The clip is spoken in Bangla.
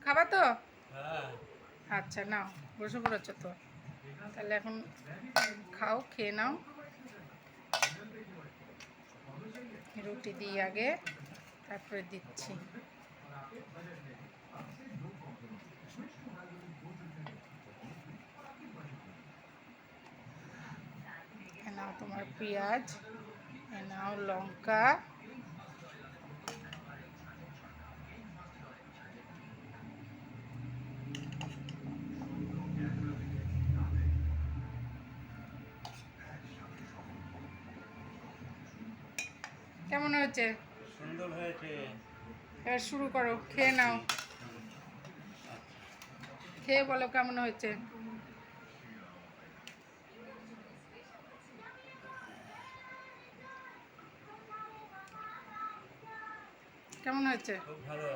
খাবা তো? হ্যাঁ। আচ্ছা নাও, বসে পড়েছো তো, তাহলে এখন খাও, খেয়ে নাও। রুটি দিই আগে, তারপরে দিচ্ছি। এ নাও তোমার পেঁয়াজ, এ নাও লঙ্কা, কেমন হয়েছে? সুন্দর হয়েছে। এবার শুরু করো, খেয়ে নাও, খেয়ে বলো কেমন হয়েছে। কেমন হয়েছে? খুব ভালো।